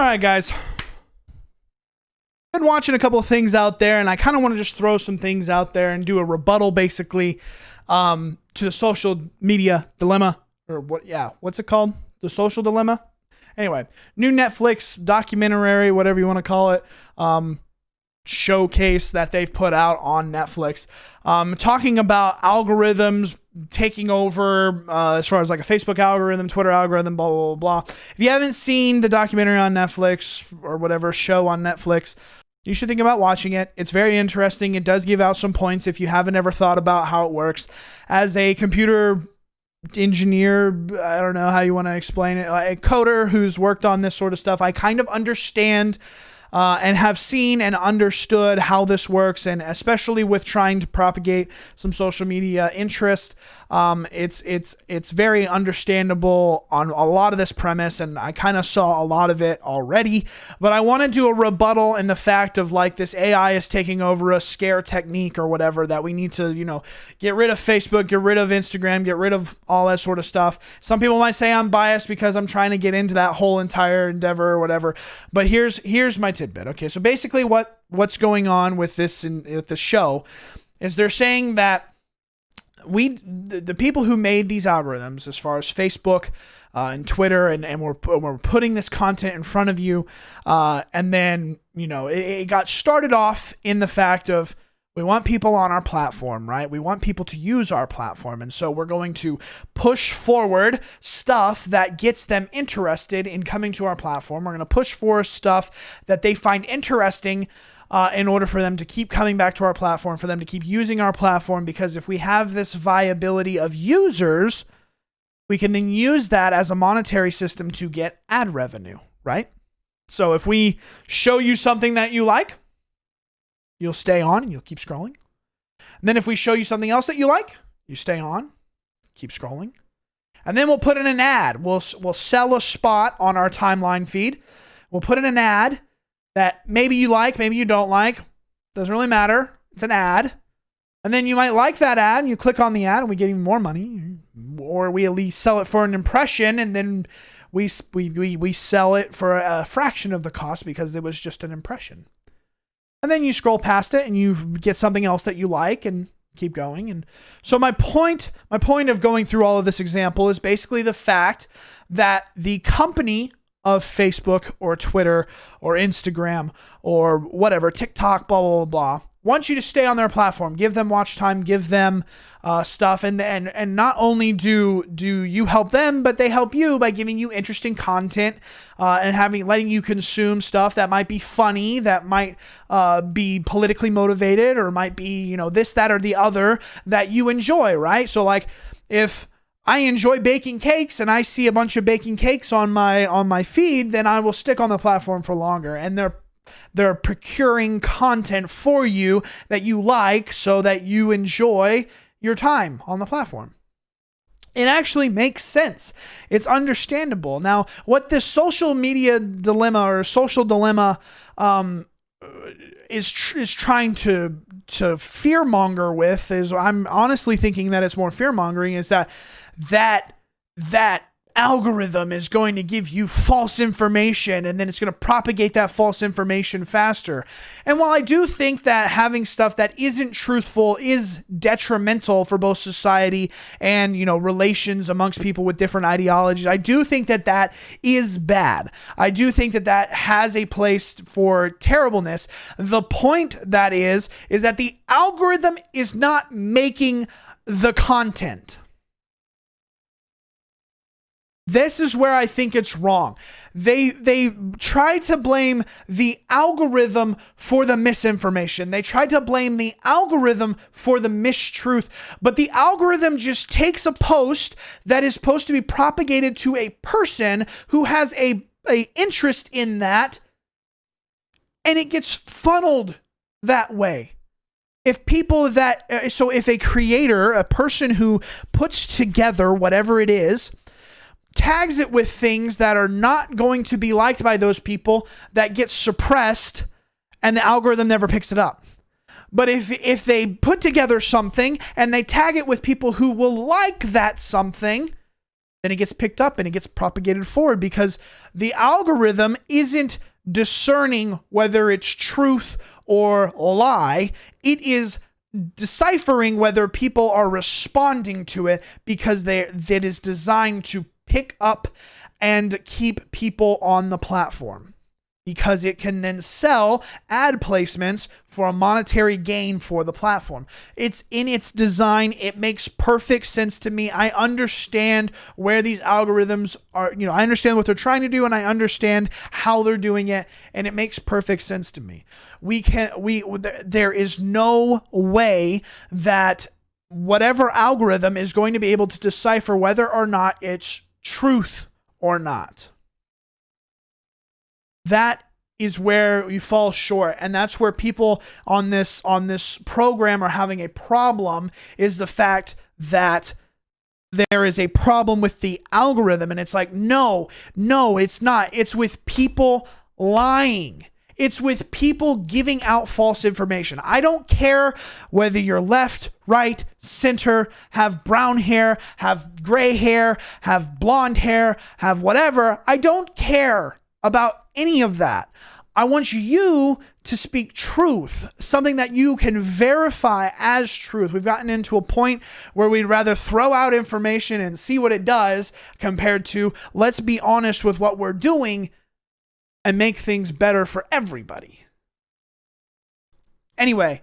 All right, guys. Been watching a couple of things out there, and I kind of want to just throw some things out there and do a rebuttal, basically, to the social media dilemma, or what? Yeah, what's it called? The Social Dilemma. Anyway, new Netflix documentary, whatever you want to call it, showcase that they've put out on Netflix, talking about algorithms taking over, as far as like a Facebook algorithm, Twitter algorithm, blah, blah, blah, blah. If you haven't seen the documentary on Netflix or whatever show on Netflix, you should think about watching it. It's very interesting. It does give out some points if you haven't ever thought about how it works. As a computer engineer, I don't know how you want to explain it, a coder who's worked on this sort of stuff, I kind of understand and have seen and understood how this works, and especially with trying to propagate some social media interest, it's very understandable on a lot of this premise, and I kind of saw a lot of it already. But I want to do a rebuttal in the fact of like this AI is taking over a scare technique or whatever, that we need to, get rid of Facebook, get rid of Instagram, get rid of all that sort of stuff. Some people might say I'm biased because I'm trying to get into that whole entire endeavor or whatever. But here's my tidbit. Okay, so basically what's going on with this with the show is they're saying that the people who made these algorithms, as far as Facebook and Twitter, and we're putting this content in front of you, and then it got started off in the fact of, we want people on our platform, right? We want people to use our platform. And so we're going to push forward stuff that gets them interested in coming to our platform. We're going to push forward stuff that they find interesting in order for them to keep coming back to our platform, for them to keep using our platform. Because if we have this viability of users, we can then use that as a monetary system to get ad revenue, right? So if we show you something that you like, you'll stay on and you'll keep scrolling. And then if we show you something else that you like, you stay on, keep scrolling. And then we'll put in an ad. We'll sell a spot on our timeline feed. We'll put in an ad that maybe you like, maybe you don't like. Doesn't really matter. It's an ad. And then you might like that ad and you click on the ad and we get even more money. Or we at least sell it for an impression, and then we sell it for a fraction of the cost because it was just an impression. And then you scroll past it and you get something else that you like and keep going. And so my point of going through all of this example is basically the fact that the company of Facebook or Twitter or Instagram or whatever, TikTok, blah, blah, blah, blah, wants you to stay on their platform, give them watch time, give them stuff. And not only do you help them, but they help you by giving you interesting content and letting you consume stuff that might be funny, that might be politically motivated, or might be, this, that, or the other that you enjoy, right? So like if I enjoy baking cakes and I see a bunch of baking cakes on my feed, then I will stick on the platform for longer. And they're procuring content for you that you like so that you enjoy your time on the platform. It actually makes sense. It's understandable. Now, what this social media dilemma or social dilemma is trying to fearmonger with is, I'm honestly thinking that it's more fearmongering, is that algorithm is going to give you false information, and then it's going to propagate that false information faster. And while I do think that having stuff that isn't truthful is detrimental for both society and, relations amongst people with different ideologies, I do think that is bad. I do think that has a place for terribleness. The point that is that the algorithm is not making the content. This is where I think it's wrong. They try to blame the algorithm for the misinformation. They try to blame the algorithm for the mistruth. But the algorithm just takes a post that is supposed to be propagated to a person who has a interest in that, and it gets funneled that way. If a creator, a person who puts together whatever it is, tags it with things that are not going to be liked by those people, that gets suppressed, and the algorithm never picks it up. But if they put together something and they tag it with people who will like that something, then it gets picked up and it gets propagated forward because the algorithm isn't discerning whether it's truth or lie. It is deciphering whether people are responding to it because that is designed to pick up and keep people on the platform, because it can then sell ad placements for a monetary gain for the platform. It's in its design. It makes perfect sense to me. I understand where these algorithms are, I understand what they're trying to do, and I understand how they're doing it, and it makes perfect sense to me. There is no way that whatever algorithm is going to be able to decipher whether or not it's truth or not. That is where you fall short. And that's where people on this program are having a problem, is the fact that there is a problem with the algorithm. And it's like, no, it's not. It's with people lying. It's with people giving out false information. I don't care whether you're left, right, center, have brown hair, have gray hair, have blonde hair, have whatever. I don't care about any of that. I want you to speak truth, something that you can verify as truth. We've gotten into a point where we'd rather throw out information and see what it does, compared to let's be honest with what we're doing and make things better for everybody. Anyway,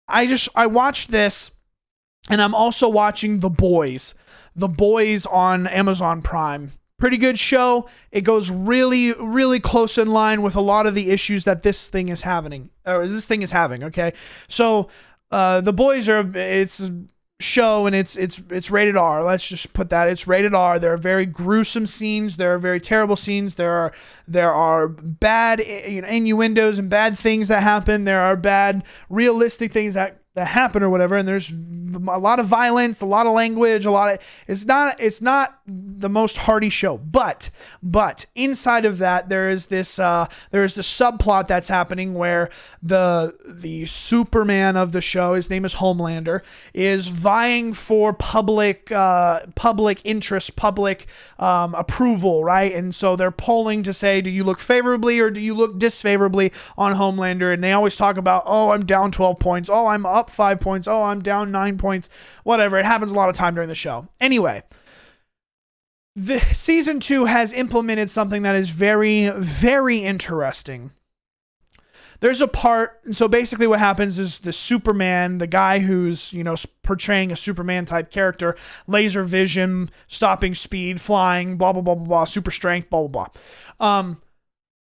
I watched this, and I'm also watching The Boys on Amazon Prime. Pretty good show. It goes really, really close in line with a lot of the issues that this thing is having. Okay, so The Boys it's a show, and it's rated R. Let's just put that. It's rated R. There are very gruesome scenes. There are very terrible scenes. There are bad innuendos and bad things that happen. There are bad realistic things that happen or whatever, and there's a lot of violence, a lot of language, it's not the most hearty show, but inside of that there is the subplot that's happening where the Superman of the show, his name is Homelander, is vying for public interest, public approval, right? And so they're polling to say, do you look favorably or do you look disfavorably on Homelander? And they always talk about, oh, I'm down 12 points, oh, I'm up 5 points, oh, I'm down 9 points, whatever. It happens a lot of time during the show. Anyway, the season 2 has implemented something that is very, very interesting. There's a part, and so basically what happens is the Superman, the guy who's, portraying a Superman type character, laser vision, stopping speed, flying, blah, blah, blah, blah, blah, super strength, blah, blah, blah.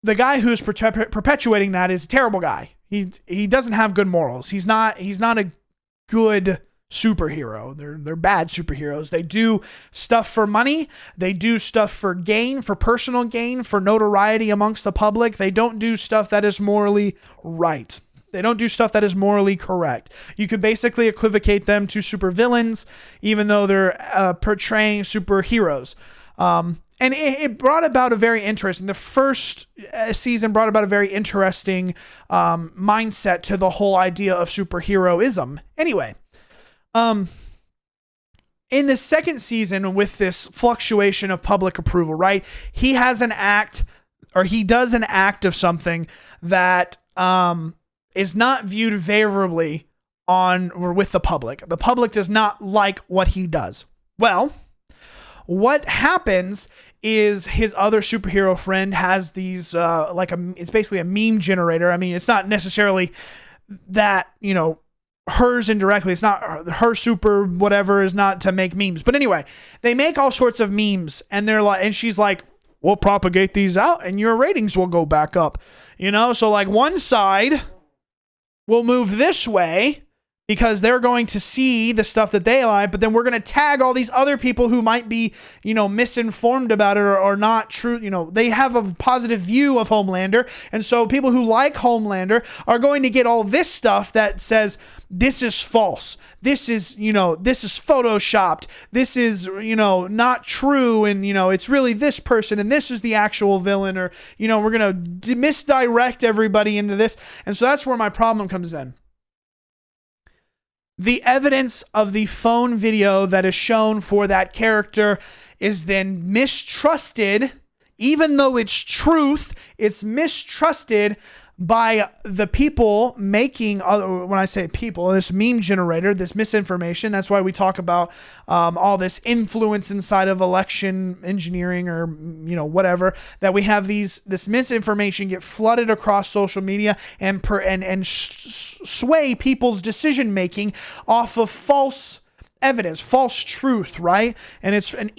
The guy who's perpetuating that is a terrible guy. He doesn't have good morals. He's not a good superhero. They're bad superheroes. They do stuff for money. They do stuff for gain, for personal gain, for notoriety amongst the public. They don't do stuff that is morally right. They don't do stuff that is morally correct. You could basically equivocate them to supervillains, even though they're portraying superheroes. And it brought about a very interesting, the first season brought about a very interesting mindset to the whole idea of superheroism. Anyway, in the second season, with this fluctuation of public approval, right? He does an act of something that is not viewed favorably on or with the public. The public does not like what he does. Well, what happens is his other superhero friend has these it's basically a meme generator. I mean, it's not necessarily that, hers indirectly. It's not her super whatever is not to make memes. But anyway, they make all sorts of memes, and and she's like, we'll propagate these out and your ratings will go back up. So like one side will move this way because they're going to see the stuff that they like, but then we're going to tag all these other people who might be, misinformed about it or not true. They have a positive view of Homelander. And so people who like Homelander are going to get all this stuff that says, this is false. This is photoshopped. This is, not true. And, it's really this person and this is the actual villain, or, we're going to misdirect everybody into this. And so that's where my problem comes in. the evidence of the phone video that is shown for that character is then mistrusted, even though it's truth, it's mistrusted by the people making, when I say people, this meme generator, this misinformation. That's why we talk about all this influence inside of election engineering, or whatever, that we have this misinformation get flooded across social media and sway people's decision making off of false evidence, false truth, right? And it's an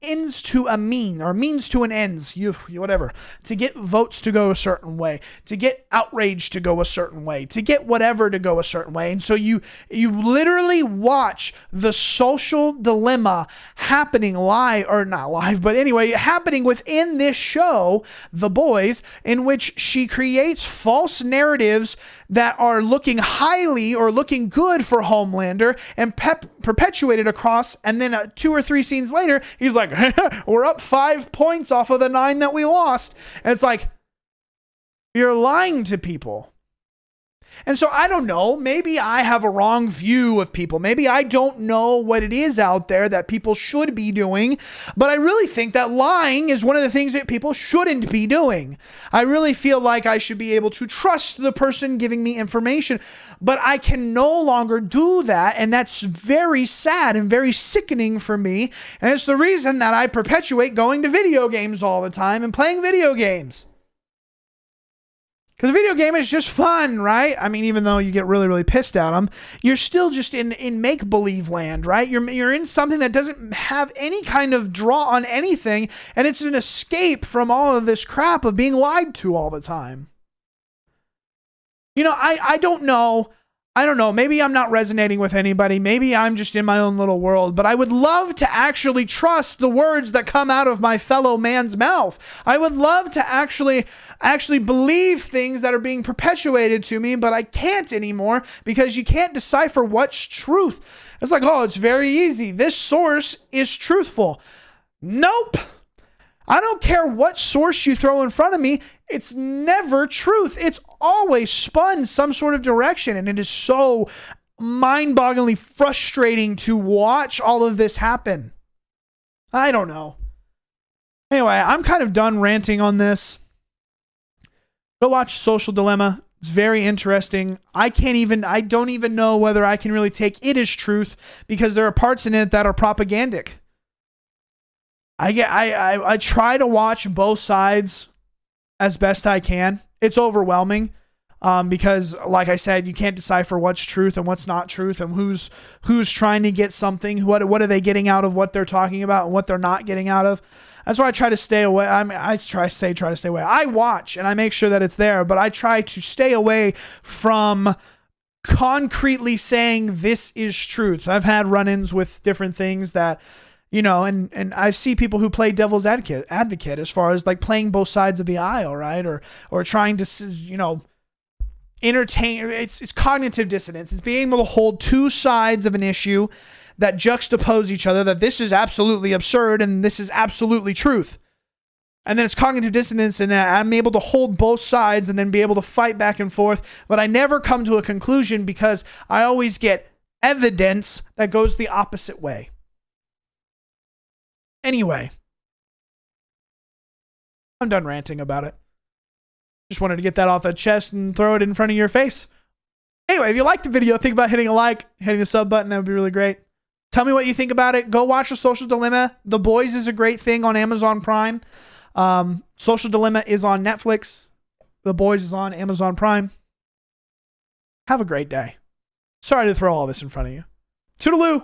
ends to a mean, or means to an ends, whatever, to get votes to go a certain way, to get outrage to go a certain way, to get whatever to go a certain way. And so you literally watch the social dilemma happening live, or not live, but anyway, happening within this show, The Boys, in which she creates false narratives that are looking highly or looking good for Homelander, and perpetuated across. And then 2 or 3 scenes later, he's like, we're up 5 points off of the 9 that we lost. And it's like, you're lying to people. And so I don't know, maybe I have a wrong view of people. Maybe I don't know what it is out there that people should be doing, but I really think that lying is one of the things that people shouldn't be doing. I really feel like I should be able to trust the person giving me information, but I can no longer do that, and that's very sad and very sickening for me, and it's the reason that I perpetuate going to video games all the time and playing video games. Because a video game is just fun, right? I mean, even though you get really, really pissed at them, you're still just in make-believe land, right? You're in something that doesn't have any kind of draw on anything, and it's an escape from all of this crap of being lied to all the time. I don't know. I don't know. Maybe I'm not resonating with anybody. Maybe I'm just in my own little world, but I would love to actually trust the words that come out of my fellow man's mouth. I would love to actually believe things that are being perpetuated to me, but I can't anymore, because you can't decipher what's truth. It's like, oh, it's very easy. This source is truthful. Nope. I don't care what source you throw in front of me. It's never truth. It's always spun some sort of direction. And it is so mind-bogglingly frustrating to watch all of this happen. I don't know. Anyway, I'm kind of done ranting on this. Go watch Social Dilemma. It's very interesting. I don't even know whether I can really take it as truth, because there are parts in it that are propagandic. I try to watch both sides as best I can. It's overwhelming, because, like I said, you can't decipher what's truth and what's not truth, and who's trying to get something. What are they getting out of what they're talking about and what they're not getting out of? That's why I try to stay away. I try to stay away. I watch and I make sure that it's there, but I try to stay away from concretely saying this is truth. I've had run-ins with different things that, and I see people who play devil's advocate as far as like playing both sides of the aisle, right? Or trying to, entertain. It's cognitive dissonance. It's being able to hold two sides of an issue that juxtapose each other, that this is absolutely absurd and this is absolutely truth. And then it's cognitive dissonance, and I'm able to hold both sides and then be able to fight back and forth. But I never come to a conclusion, because I always get evidence that goes the opposite way. Anyway, I'm done ranting about it. Just wanted to get that off the chest and throw it in front of your face. Anyway, if you liked the video, think about hitting a like, hitting the sub button. That would be really great. Tell me what you think about it. Go watch The Social Dilemma. The Boys is a great thing on Amazon Prime. Social Dilemma is on Netflix. The Boys is on Amazon Prime. Have a great day. Sorry to throw all this in front of you. Toodaloo.